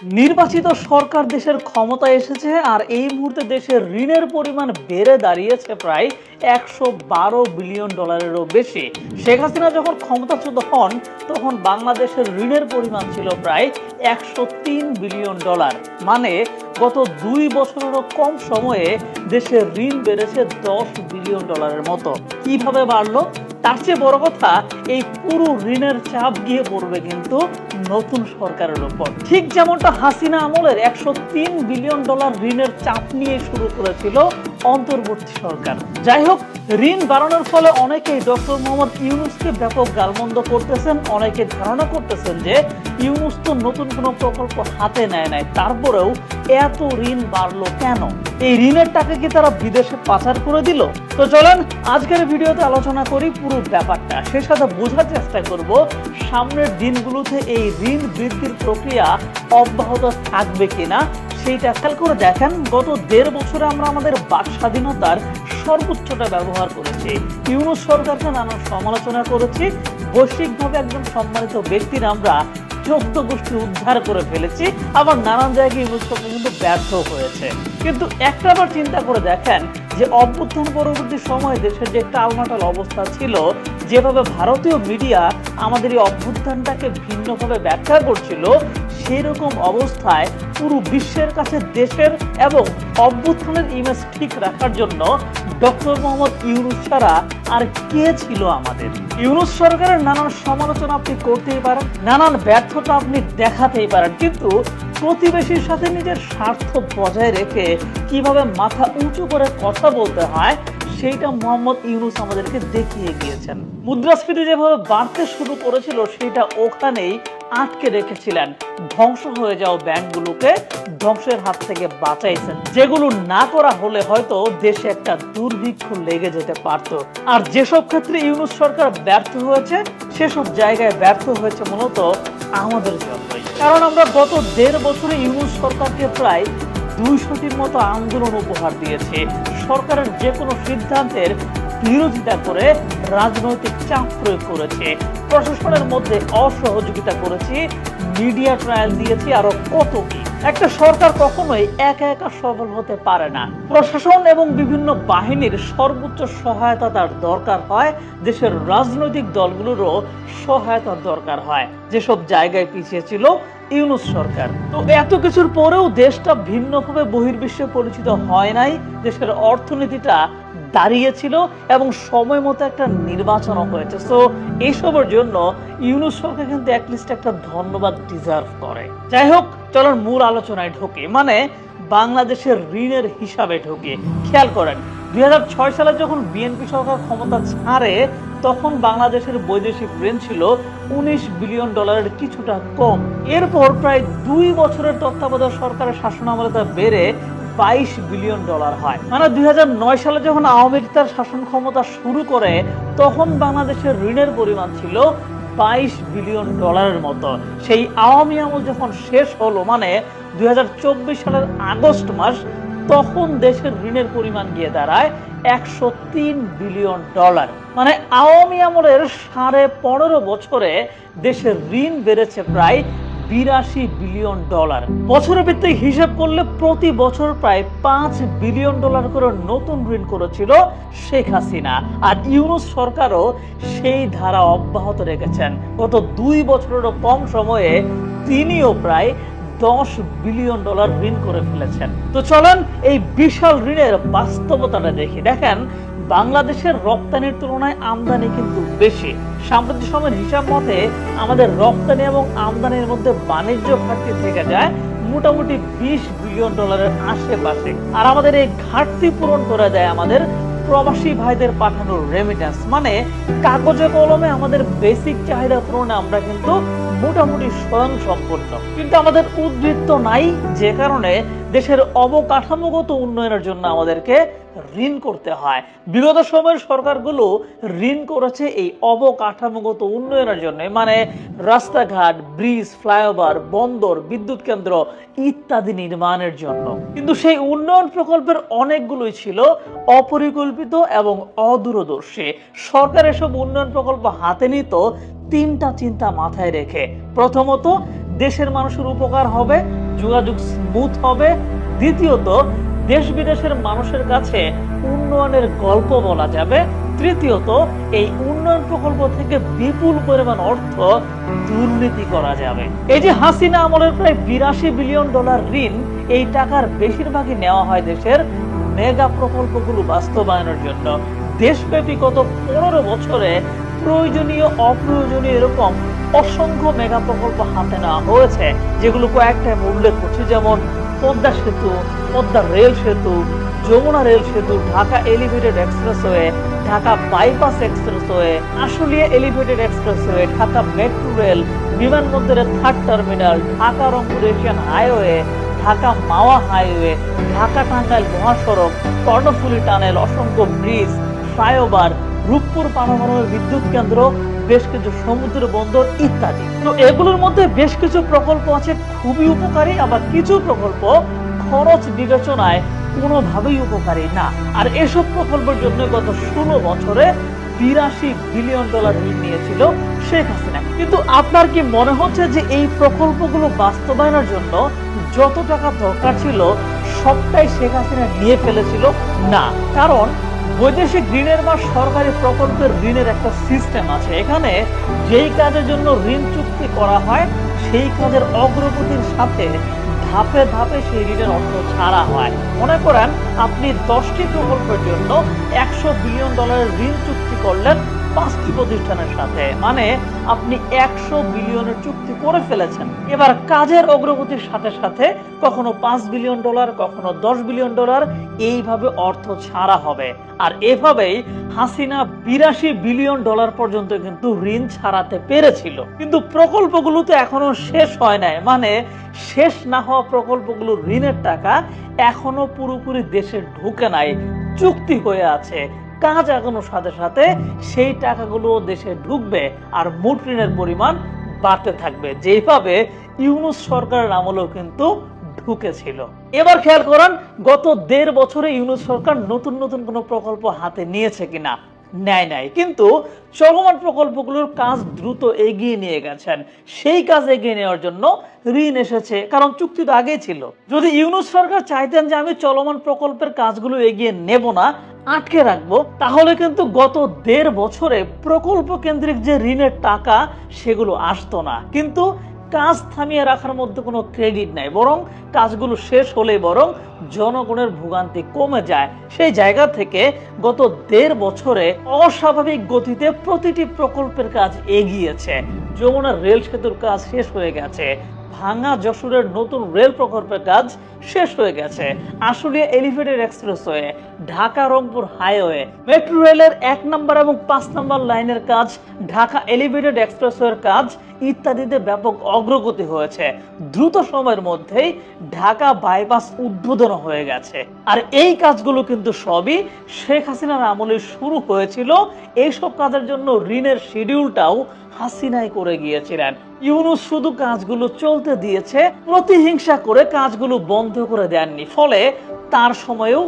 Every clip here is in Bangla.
নির্বাচিত সরকার দেশের ক্ষমতায় এসেছে আর এই মুহূর্তে দেশের ঋণের পরিমাণ বেড়ে দাঁড়িয়েছে প্রায় 112 বিলিয়ন ডলারেরও বেশি। শেখ হাসিনা যখন ক্ষমতাচ্যুত হন তখন বাংলাদেশের ঋণের পরিমাণ ছিল প্রায় 103 বিলিয়ন ডলার। মানে গত 2 বছরেরও কম সময়ে দেশের ঋণ বেড়েছে 10 বিলিয়ন ডলারের মতো। কিভাবে বাড়লো? তার চেয়ে বড় কথা, এই পুরো ঋণের চাপ গিয়ে পড়বে কিন্তু নতুন সরকারের উপর। ঠিক যেমনটা হাসিনা আমলের 103 বিলিয়ন ডলার ঋণের চাপ নিয়ে শুরু করেছিল অন্তর্বর্তী সরকার। যাই হোক, ঋণ বাড়ানোর ফলে অনেকেই ডক্টর মোহাম্মদ ইউনূসকে ব্যাপক গালমন্দ করতেছেন। অনেকে ধারণা করতেছেন যে ইউনূস তো নতুন কোনো প্রকল্প হাতে নেয় নাই, তারপরেও এত ঋণ বাড়লো কেন? এই ঋণের টাকা কি তারা বিদেশে পাচার করে দিল? তো চলেন আজকের ভিডিওতে আলোচনা করি পুরো ব্যাপারটা। সে সাথে বোঝার চেষ্টা করব সামনের দিনগুলোতে এই ঋণ বৃদ্ধির প্রক্রিয়া অব্যাহত থাকবে কিনা। সেইটা খেয়াল করে দেখেন, গত 1.5 বছরে আমরা আমাদের বাক স্বাধীনতার সর্বোচ্চটা ব্যবহার করেছি। ইউনূস সরকারকে নানান সমালোচনা করেছি। বৈশ্বিকভাবে একজন সম্মানিত ব্যক্তির আমরা 14 গোষ্ঠী উদ্ধার করে ফেলেছি। আবার নানান জায়গায় ইউনূস সরকার কিন্তু ব্যর্থ হয়েছে। কিন্তু একটা বার চিন্তা করে দেখেন যে অভ্যুত্থান পরবর্তী সময়ে দেশের যে টালমাটাল অবস্থা ছিল, যেভাবে ভারতীয় মিডিয়া আমাদের এই অভ্যুত্থানটাকে ভিন্নভাবে ব্যাখ্যা করছিল, সেই রকম অবস্থায় পুরো বিশ্বের কাছে দেশের এবং অভ্যুত্থানের ইমেজ ঠিক রাখার জন্য ডক্টর মোহাম্মদ ইউনূস ছাড়া আর কে ছিল আমাদের? ইউনূস সরকারের নানান সমালোচনা আপনি করতেই পারেন, নানান ব্যর্থতা আপনি দেখাতেই পারেন, কিন্তু প্রতিবেশীর সাথে নিজের স্বার্থ বজায় রেখে কিভাবে মাথা উঁচু করে কথা বলতে হয় সেইটা মোহাম্মদ ইউনূস আমাদেরকে দেখিয়ে গিয়েছেন। মুদ্রাস্ফীতি যেভাবে বাড়তে শুরু করেছিল সেটা ওখানেই আটকে রেখেছিলেন। ধ্বংস হয়ে যাওয়া ব্যাংকগুলোকে ধ্বংসের হাত থেকে বাঁচাইছেন, যেগুলো না করা হলে হয়তো দেশে একটা দুর্ভিক্ষ লেগে যেতে পারত। আর যেসব ক্ষেত্রে ইউনূস সরকার ব্যর্থ হয়েছে সেসব জায়গায় ব্যর্থ হয়েছে মূলত আমাদের জন্যই। কারণ আমরা গত 1.5 বছরে ইউনূস সরকারকে প্রায় 200টির মতো আন্দোলন উপহার দিয়েছে। সরকারের যে কোনো সিদ্ধান্তের বিরোধিতা করে রাজনৈতিক চাপ প্রয়োগ করেছে, প্রশাসনের মধ্যে অসহযোগিতা করেছি, মিডিয়া ট্রায়াল দিয়েছি, আরো কত কি। একটা সরকার কখনোই একা একা সফল হতে পারে না। প্রশাসন এবং বিভিন্ন বাহিনীর সর্বোচ্চ সহায়তা তার দরকার হয়। দেশের রাজনৈতিক দলগুলোরও সহায়তার দরকার হয়, যেসব জায়গায় পিছিয়ে ছিল ইউনূস সরকার। তো এত কিছুর পরেও দেশটা ভিন্নভাবে বহির্বিশ্বে পরিচিত হয় নাই। দেশের অর্থনীতিটা দাঁড়িয়েছিল এবং সময় মতো একটা নির্বাচনও হয়েছে। সো এইসবের জন্য ইউনূস সরকার কিন্তু অ্যাটলিস্ট একটা ধন্যবাদ ডিজার্ভ করে। যাই হোক, চলুন মূল আলোচনায় ঢোকে, মানে বাংলাদেশের ঋণের হিসাবে ঢোকে। খেয়াল করেন, 2006 সালে যখন বিএনপি সরকার ক্ষমতা ছাড়ে তখন বাংলাদেশের বৈদেশিক ঋণ ছিল 19 বিলিয়ন ডলারের কিছুটা কম। এরপর প্রায় 2 বছরের তত্ত্বাবধায়ক সরকারের শাসনামলে তা বেড়ে 22 বিলিয়ন ডলার হয়। মানে 2009 সালে যখন আওয়ামী লীগ তার শাসন ক্ষমতা শুরু করে তখন বাংলাদেশের ঋণের পরিমাণ ছিল 22 বিলিয়ন ডলারের মতো। সেই আওয়ামী আমল যখন শেষ হলো, মানে 2024 সালের আগস্ট মাস, তখন দেশের ঋণের পরিমাণ গিয়ে দাঁড়ায় 103 বিলিয়ন ডলার। মানে আওয়ামী আমলের 15.5 বছরে দেশের ঋণ বেড়েছে প্রায় 82 বিলিয়ন ডলার। বছরের ভিত্তিক হিসাব করলে প্রতি বছর প্রায় 5 বিলিয়ন ডলার করে নতুন ঋণ করেছিল শেখ হাসিনা। আর ইউনূস সরকারও সেই ধারা অব্যাহত রেখেছেন। গত 2 বছরেরও কম সময়ে তিনিও প্রায় 10 বিলিয়ন ডলার ঋণ করে ফেলেছেন। তো চলেন এই বিশাল ঋণের বাস্তবতাটা দেখি। দেখেন, বাংলাদেশের রপ্তানির তুলনায় আমদানি কিন্তু বেশি। সাম্প্রতিক সময়ের হিসাব মতে আমাদের রপ্তানি এবং আমদানির মধ্যে বাণিজ্য ঘাটতি থেকে যায় মোটামুটি 20 বিলিয়ন ডলারের আশেপাশে। আর আমাদের এই ঘাটতি পূরণ করে দেয় আমাদের প্রবাসী ভাইদের পাঠানোর রেমিটেন্স। মানে কাগজে কলমে আমাদের বেসিক চাহিদা পূরণে আমরা কিন্তু মোটামুটি স্বয়ংসম্পূর্ণ, কিন্তু আমাদের উদ্বৃত্ত নাই, যে কারণে দেশের অবকাঠামোগত উন্নয়নের জন্য আমাদেরকে ঋণ করতে হয়। বিগত সময়ের সরকারগুলো ঋণ করেছে এই অবকাঠামোগত উন্নয়নের জন্য, মানে রাস্তাঘাট, ব্রিজ, ফ্লাইওভার, বন্দর, বিদ্যুৎ কেন্দ্র ইত্যাদি নির্মাণের জন্য। কিন্তু সেই উন্নয়ন প্রকল্পের অনেকগুলোই ছিল অপরিকল্পিত এবং অদূরদর্শী। সরকার এসব উন্নয়ন প্রকল্প হাতে নিত 3টা চিন্তা মাথায় রেখে। প্রথমত, দেশের মানুষের উপকার হবে, যোগাযোগ স্মুথ হবে। দ্বিতীয়ত, দেশ বিদেশের মানুষের কাছে উন্নয়নের গল্প বলা যাবে। তৃতীয়ত, এই উন্নয়ন প্রকল্প থেকে বিপুল পরিমাণ অর্থ দুর্নীতি করা যাবে। এই যে হাসিনা আমলের প্রায় 82 বিলিয়ন ডলার ঋণ, এই টাকার বেশিরভাগই নেওয়া হয় দেশের মেগা প্রকল্পগুলো বাস্তবায়নের জন্য। দেশব্যাপী গত 15 বছরে প্রয়োজনীয় অপ্রয়োজনীয় এরকম অসংখ্য মেগা প্রকল্প হাতে নেওয়া হয়েছে, যেগুলো কয়েকটা আমি উল্লেখ করছি, যেমন পদ্মা সেতু, পদ্মা রেল সেতু, যমুনা রেল সেতু, Dhaka elevated expressway, Dhaka bypass expressway, Ashulia elevated expressway, Dhaka metro rail, বিমানবন্দরের 3rd terminal, Dhaka Rangpur Asian highway, Dhaka Mawa highway, Dhaka Tangail মহাসড়ক, কর্ণফুলী টানেল, অসংখ্য ব্রিজ, ফ্লাইওভার, রূপপুর পারমাণবিক বিদ্যুৎ কেন্দ্র, বেশ কিছু সমুদ্র বন্দর ইত্যাদি। তো এগুলোর মধ্যে বেশ কিছু প্রকল্প আছে খুবই উপকারী, আবার কিছু প্রকল্প খরচ বিবেচনায় কোনোভাবেই উপকারী না। আর এসব প্রকল্পের জন্য গত 16 বছরে 82 বিলিয়ন ডলার ঋণ নিয়েছিল শেখ হাসিনা। কিন্তু আপনার কি মনে হচ্ছে যে এই প্রকল্পগুলো বাস্তবায়নের জন্য যত টাকা দরকার ছিল সবটাই শেখ হাসিনা নিয়ে ফেলেছিল? না, কারণ বৈদেশিক ঋণের বা সরকারি প্রকল্পের ঋণের একটা সিস্টেম আছে। এখানে যেই কাজের জন্য ঋণ চুক্তি করা হয় সেই কাজের অগ্রগতির সাথে ধাপে ধাপে সেই ঋণের অর্থ ছাড়া হয়। মনে করেন আপনি 10টি প্রকল্পের জন্য 100 বিলিয়ন ডলারের ঋণ চুক্তি করলেন 5টি প্রতিষ্ঠানের সাথে, মানে আপনি 100 বিলিয়নের চুক্তি করে ফেলেছেন। এবার কাজের অগ্রগতির সাথে সাথে কখনো 5 বিলিয়ন ডলার, কখনো 10 বিলিয়ন ডলার এইভাবে অর্থ ছাড়া হবে। আর এভাবেই হাসিনা 82 বিলিয়ন ডলার পর্যন্ত কিন্তু ঋণ ছাড়াতে পেরেছিল। কিন্তু প্রকল্পগুলো তো এখনো শেষ হয় নাই, মানে শেষ না হওয়া প্রকল্পগুলোর ঋণের টাকা এখনো পুরোপুরি দেশে ঢুকে নাই, চুক্তি হয়ে আছে। কাজ আগানোর সাথে সাথে সেই টাকাগুলো দেশে ঢুকবে আর মোট ঋণের পরিমাণ বাড়তে থাকবে, যেভাবে ইউনূস সরকারের আমলেও কিন্তু ঢুকেছিল। এবার খেয়াল করেন গত 1.5 বছরে ইউনূস সরকার নতুন নতুন কোনো প্রকল্প হাতে নিয়েছে কিনা? নাই। কিন্তু চলমান প্রকল্পগুলোর কাজ দ্রুত এগিয়ে নিয়ে গেছেন। সেই কাজ এগিয়ে নেওয়ার জন্য ঋণ এসেছে, কারণ চুক্তি তো আগেই ছিল। যদি ইউনূস সরকার চাইতেন যে আমি চলমান প্রকল্পের কাজগুলো এগিয়ে নেব না, আটকে রাখবো, তাহলে কিন্তু গত 1.5 বছরে প্রকল্প কেন্দ্রিক যে ঋণের টাকা সেগুলো আসতো না। কিন্তু কাজ থামিয়ে রাখার মধ্যে কোনো ক্রেডিট নাই, বরং কাজগুলো শেষ হলে বরং জনগণের ভোগান্তি কমে যায়। সেই জায়গা থেকে গত 1.5 বছরে অস্বাভাবিক গতিতে প্রতিটি প্রকল্পের কাজ এগিয়েছে। যমুনা রেল সেতুর কাজ শেষ হয়ে গেছে, ভাঙা যশোরের নতুন রেল প্রকল্পের কাজ শেষ হয়ে গেছে, Ashulia elevated expressway, Dhaka Rangpur highway, metro রেলের 1 নম্বর এবং 5 নম্বর লাইনের কাজ, ঢাকা এলিভেটেড এক্সপ্রেসওয়ের কাজ ইত্যাদিতে ব্যাপক অগ্রগতি হয়েছে। দ্রুত সময়ের মধ্যেই ঢাকা বাইপাস উদ্বোধন হয়ে গেছে। আর এই কাজগুলো কিন্তু সবই শেখ হাসিনার আমলে শুরু হয়েছিল। এইসব কাজের জন্য ঋণের শিডিউলটাও হাসিনাই করে গিয়েছিলেন। ইউনূস শুধু কাজগুলো চলতে দিয়েছে, প্রতিহিংসা করে কাজগুলো বন্ধ করে দেননি, ফলে তার সময়েও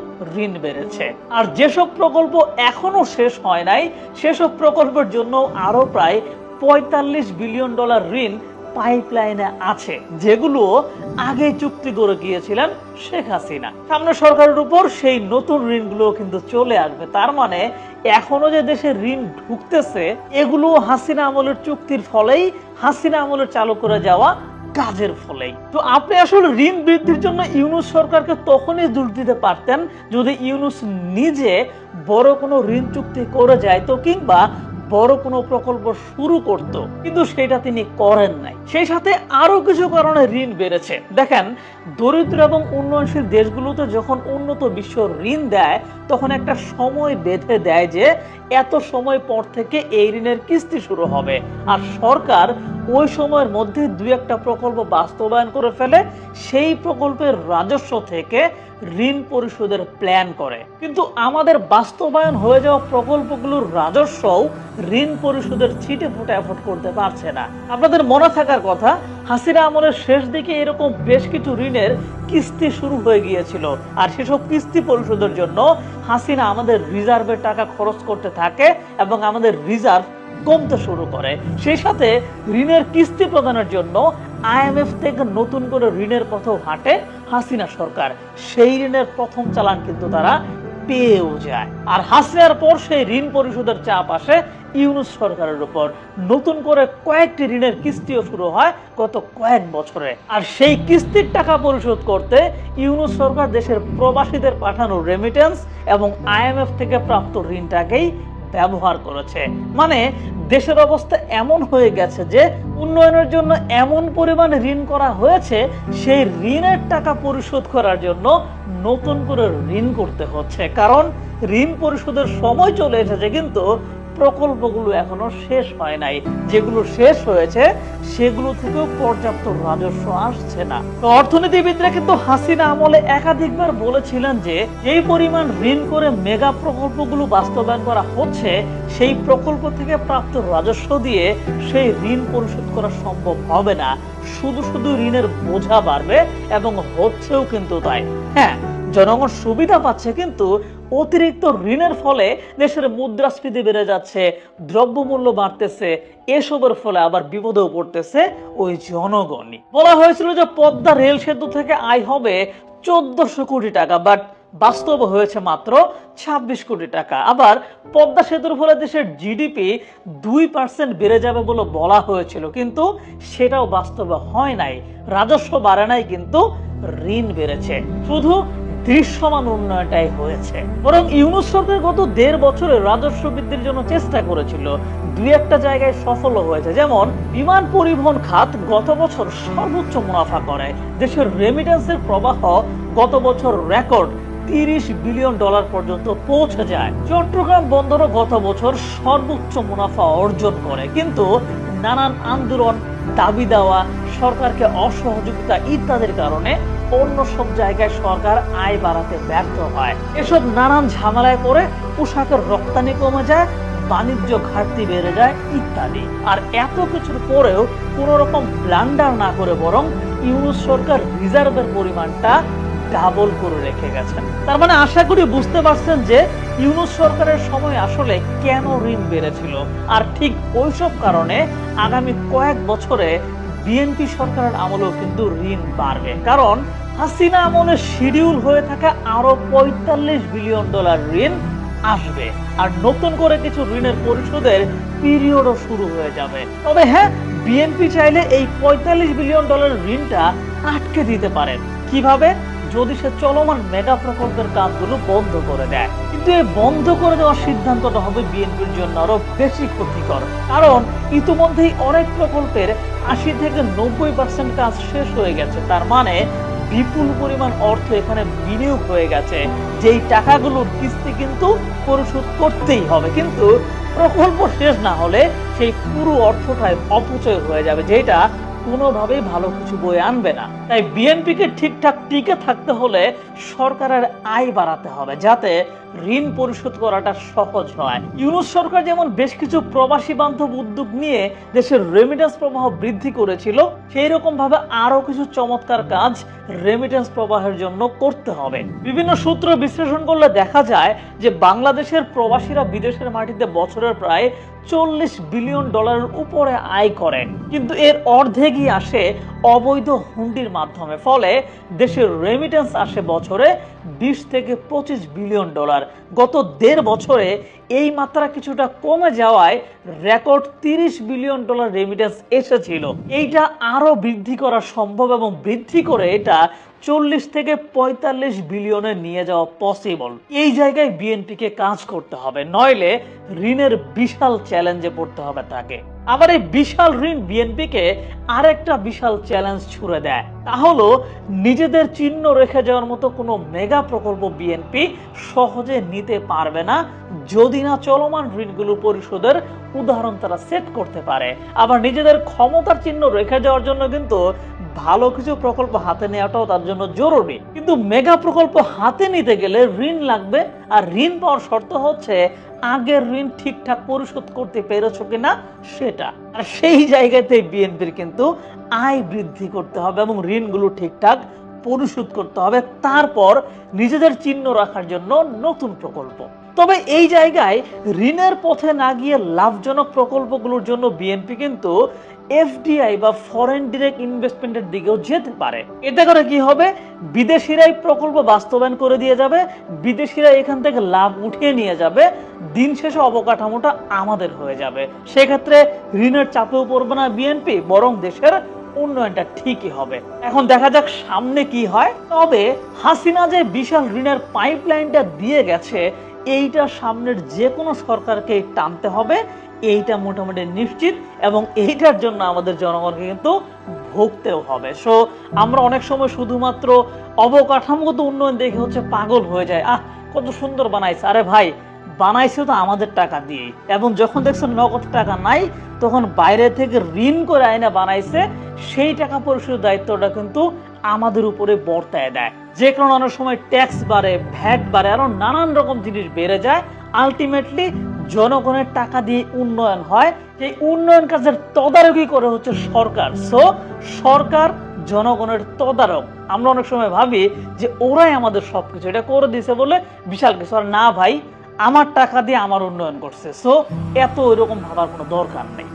ঋণ বেড়েছে। আর যেসব প্রকল্প এখনো শেষ হয় নাই সেসব প্রকল্পের জন্য আরো প্রায় 45 বিলিয়ন ডলার ঋণ পাইপলাইনে আছে, যেগুলো আগে চুক্তি করে গিয়েছিলেন শেখ হাসিনা। সামনে সরকারের উপর সেই নতুন ঋণগুলো কিন্তু চলে আসবে। তার মানে এখনো যে দেশে ঋণ ঢুকতেছে এগুলো হাসিনা আমলের চুক্তির ফলেই, হাসিনা আমলের চালু করে যাওয়া কাজের ফলেই। তো আপনি আসলে ঋণ বৃদ্ধির জন্য ইউনূস সরকারকে তখনই দোষ দিতে পারতেন যদি ইউনূস নিজে বড় কোনো ঋণ চুক্তি করে যায়, তো কিংবা বড় কোনো প্রকল্প শুরু করত, কিন্তু সেটা তিনি করেন নাই। সেই সাথে আরো কিছু কারণে ঋণ বেড়েছে। দেখেন, দরিদ্র এবং উন্নয়নশীল দেশগুলোতে যখন উন্নত বিশ্ব ঋণ দেয় তখন একটা সময় বেঁধে দেয় যে এত সময় পর থেকে এই ঋণের কিস্তি শুরু হবে, আর সরকার ওই সময়ের মধ্যে 2-1টা প্রকল্প বাস্তবায়ন করে ফেলে, সেই প্রকল্পের রাজস্ব থেকে ঋণ পরিশোধের প্ল্যান করে। কিন্তু আমাদের বাস্তবায়ন হয়ে যাওয়া প্রকল্পগুলোর রাজস্বও ঋণ পরিশোধের ছিটে ফোটা এফোর্ড করতে পারছে না। আপনাদের মনে থাকার কথা, হাসিনা আমলের শেষ দিকে এরকম বেশ কিছু ঋণের কিস্তি শুরু হয়ে গিয়েছিল, আর সেসব কিস্তি পরিশোধের জন্য হাসিনা আমাদের রিজার্ভের টাকা খরচ করতে থাকে এবং আমাদের রিজার্ভ কমতে শুরু করে। সেই সাথে ঋণের কিস্তি প্রদানের জন্য আইএমএফ থেকে নতুন করে ঋণের পথেও হাঁটে হাসিনা সরকার। সেই ঋণের প্রথম চালান কিন্তু তারা পেয়েও যায়। আর হাসিনার পর সেই ঋণ পরিশোধের চাপ আসে ইউনূস সরকারের উপর। নতুন করে কয়েকটি ঋণের কিস্তিও শুরু হয় গত কয়েক বছরে। আর সেই কিস্তির টাকা পরিশোধ করতে ইউনূস সরকার দেশের প্রবাসীদের পাঠানো রেমিটেন্স এবং আইএমএফ থেকে প্রাপ্ত ঋণটাকেই ব্যবহার করেছে। মানে দেশের অবস্থা এমন হয়ে গেছে যে উন্নয়নের জন্য এমন পরিমাণ ঋণ করা হয়েছে, সেই ঋণের টাকা পরিশোধ করার জন্য নতুন করে ঋণ করতে হচ্ছে। কারণ ঋণ পরিশোধের সময় চলে এসেছে, কিন্তু প্রকল্পগুলো এখনো শেষ হয় নাই। যেগুলো শেষ হয়েছে সেগুলো থেকেও পর্যাপ্ত রাজস্ব আসছে না। তো অর্থনীতিবিদরা কিন্তু হাসিনা আমলে একাধিকবার বলেছিলেন যে এই পরিমাণ ঋণ করে মেগা প্রকল্পগুলো বাস্তবায়ন করা হচ্ছে, সেই প্রকল্প থেকে প্রাপ্ত রাজস্ব দিয়ে সেই ঋণ পরিশোধ করা সম্ভব হবে না। শুধু শুধু ঋণের বোঝা বাড়বে এবং হচ্ছেও কিন্তু তাই। হ্যাঁ, জনগণ সুবিধা পাচ্ছে, কিন্তু অতিরিক্ত ঋণের ফলে দেশের মুদ্রাস্ফীতি বেড়ে যাচ্ছে, দ্রব্যমূল্য বাড়তেছে। এসবের ফলে আবার বিপদেও পড়তেছে ওই জনগণই। বলা হয়েছিল যে পদ্মা রেল সেতু থেকে আয় হবে 1400 কোটি টাকা, বাট বাস্তব হয়েছে মাত্র 26 কোটি টাকা। আবার পদ্মা সেতুর ফলে দেশের জিডিপি 2% বেড়ে যাবে বলে বলা হয়েছিল, কিন্তু সেটাও বাস্তবে হয় নাই। রাজস্ব বাড়ে নাই, কিন্তু ঋণ বেড়েছে। শুধু দৃশ্যমান উন্নয়নটাই হয়েছে। বরং ইউনূস সরকার গত 1.5 বছরে রাজস্ব বৃদ্ধির জন্য চেষ্টা করেছিল, দুই একটা জায়গায় সফল হয়েছে। যেমন বিমান পরিবহন খাত গত বছর সর্বোচ্চ মুনাফা করে। দেশের রেমিটেন্সের প্রবাহ গত বছর রেকর্ড $30 বিলিয়ন পর্যন্ত পৌঁছে যায়। চট্টগ্রাম বন্দরও গত বছর সর্বোচ্চ মুনাফা অর্জন করে, কিন্তু নানান আন্দোলন, দাবি দেওয়া, সরকারকে অসহযোগিতা ইত্যাদির কারণে অন্য সব জায়গায় সরকার আয় বাড়াতে ব্যর্থ হয়। এসব নানান ঝামেলায় পড়ে পোশাকের রপ্তানি কমে যায়, বাণিজ্য ঘাটতি বেড়ে যায় ইত্যাদি। আর এত কিছুর পরেও কোন রকম ব্লান্ডার না করে বরং ইউনূস সরকার রিজার্ভের পরিমাণটা ডাবল করে রেখে গেছেন। তার মানে আশা করি বুঝতে পারছেন যে ইউনূস সরকারের সময় আসলে কেন ঋণ বেড়েছিল। আর ঠিক ওইসব কারণে আগামী কয়েক বছরে বিএনপি সরকারের আমলেও কিন্তু ঋণ বাড়বে। কারণ হাসিনা আমলে শিডিউল হয়ে থাকা আরো $45 বিলিয়ন ঋণ আসবে, আর নতুন করে কিছু ঋণের পরিশোধের পিরিয়ডও শুরু হয়ে যাবে। তবে হ্যাঁ, বিএনপি চাইলে এই $45 বিলিয়ন ঋণটা আটকে দিতে পারেন। কিভাবে? যদি সে চলমান মেগা প্রকল্পের কাজগুলো বন্ধ করে দেয়। কিন্তু এই বন্ধ করে দেওয়ার সিদ্ধান্তটা হবে বিএনপির জন্য আরো বেশি ক্ষতিকর। কারণ ইতিমধ্যেই অনেক প্রকল্পের 80 থেকে 90% কাজ শেষ হয়ে গেছে। তার মানে বিপুল পরিমাণ অর্থ এখানে বিনিয়োগ হয়ে গেছে, যেই টাকাগুলোর কিস্তি কিন্তু পরিশোধ করতেই হবে। কিন্তু প্রকল্প শেষ না হলে সেই পুরো অর্থটাই অপচয় হয়ে যাবে, যেটা কোনোভাবেই ভালো কিছু বয়ে আনবে না। তাই বিএনপিকে ঠিকঠাক টিকে থাকতে হলে সরকারের আয় বাড়াতে হবে, যাতে ঋণ পরিশোধ করাটা সহজ হয়। ইউনূস সরকার যেমন বেশ কিছু প্রবাসী বান্ধব উদ্যোগ নিয়ে দেশের রেমিটেন্স প্রবাহ বৃদ্ধি করেছিল, সেই রকম ভাবে আরো কিছু চমৎকার কাজ রেমিটেন্স প্রবাহের জন্য করতে হবে। বিভিন্ন সূত্র বিশ্লেষণ করলে দেখা যায় যে বাংলাদেশের প্রবাসীরা বিদেশের মাটিতে বছরের প্রায় $40 বিলিয়ন উপরে আয় করে, কিন্তু এর অর্ধেকই আসে অবৈধ হুন্ডির মাধ্যমে। ফলে দেশের রেমিটেন্স আসে বছরে $20 থেকে $25 বিলিয়ন। গত 1.5 বছরে এই মাত্রা কিছুটা কমে যাওয়ায় রেকর্ড $30 বিলিয়ন রেমিটেন্স এসেছিল। এইটা আরো বৃদ্ধি করা সম্ভব এবং বৃদ্ধি করে এটা 40 থেকে 45 বিলিয়নে নিয়ে যাওয়া পসিবল। এই জায়গায় বিএনপিকে কাজ করতে হবে, নইলে ঋণের বিশাল চ্যালেঞ্জে পড়তে হবে তাকে। আবার এই বিশাল ঋণ বিএনপিকে আরেকটা বিশাল চ্যালেঞ্জ ছুড়ে দেয়, তা হলো নিজেদের চিহ্ন রেখে যাওয়ার মতো কোনো মেগা প্রকল্প বিএনপি সহজে নিতে পারবে না, যদি না চলমান ঋণগুলো পরিশোধের উদাহরণ তারা সেট করতে পারে। আবার নিজেদের ক্ষমতার চিহ্ন রেখে যাওয়ার জন্য কিন্তু ভালো কিছু প্রকল্প হাতে নেওয়াটাও তার জন্য জরুরি। কিন্তু মেগা প্রকল্প হাতে নিতে গেলে ঋণ লাগবে, আর ঋণ পাওয়ার শর্ত হচ্ছে আগের ঋণ ঠিকঠাক পরিশোধ করতে পেরেছো কিনা সেটা। আর সেই জায়গাতে বিএনপির কিন্তু আয় বৃদ্ধি করতে হবে এবং ঋণগুলো ঠিকঠাক পরিশোধ করতে হবে, তারপর নিজেদের চিহ্ন রাখার জন্য নতুন প্রকল্প। তবে এই জায়গায় ঋণের পথে না গিয়ে লাভজনক প্রকল্পগুলোর জন্য বিএনপি কিন্তু এফডিআই বা ফরেন ডিরেক্ট ইনভেস্টমেন্টের দিকেও যেতে পারে। এতে করে কি হবে, বিদেশিরাই প্রকল্প বাস্তবায়ন করে দিয়ে যাবে, বিদেশিরা এখান থেকে লাভ উঠিয়ে নিয়ে যাবে, দিন শেষে অবকাঠামোটা আমাদের হয়ে যাবে। সেক্ষেত্রে ঋণের চাপেও পড়বে না বিএনপি, বরং দেশের উন্নয়নটা ঠিকই হবে। এখন দেখা যাক সামনে কি হয়। তবে হাসিনা যে বিশাল ঋণের পাইপলাইনটা দিয়ে গেছে, এইটা সামনের যে কোনো সরকারকে টানতে হবে, এইটা মোটামুটি নিশ্চিত, এবং এইটার জন্য আমাদের জনগণকে কিন্তু ভুগতেও হবে। সো আমরা অনেক সময় শুধুমাত্র অবকাঠামোগত উন্নয়ন দেখে হচ্ছে পাগল হয়ে যায়, কত সুন্দর বানাইছে। আরে ভাই, বানাইছে তো আমাদের টাকা দিয়েই, এবং যখন দেখছেন নগদ টাকা নাই, তখন বাইরে থেকে ঋণ করে আইনা বানাইছে, সেই টাকা পরিশোধের দায়িত্বটা কিন্তু আমাদের উপরে বর্তায় দেয়। যে কারণে অনেক সময় ট্যাক্স বাড়ে, ভ্যাট বাড়ে, আরো নানান রকম জিনিস বেড়ে যায়। আলটিমেটলি জনগণের টাকা দিয়ে উন্নয়ন হয়, এই উন্নয়ন কাজের তদারকি করে হচ্ছে সরকার। সো সরকার জনগণের তদারক। আমরা অনেক সময় ভাবি যে ওরাই আমাদের সবকিছু, এটা করে দিছে বলে বিশাল কিছু। আর না ভাই, আমার টাকা দিয়ে আমার উন্নয়ন করছে। সো এত এরকম ভাবার কোনো দরকার নেই।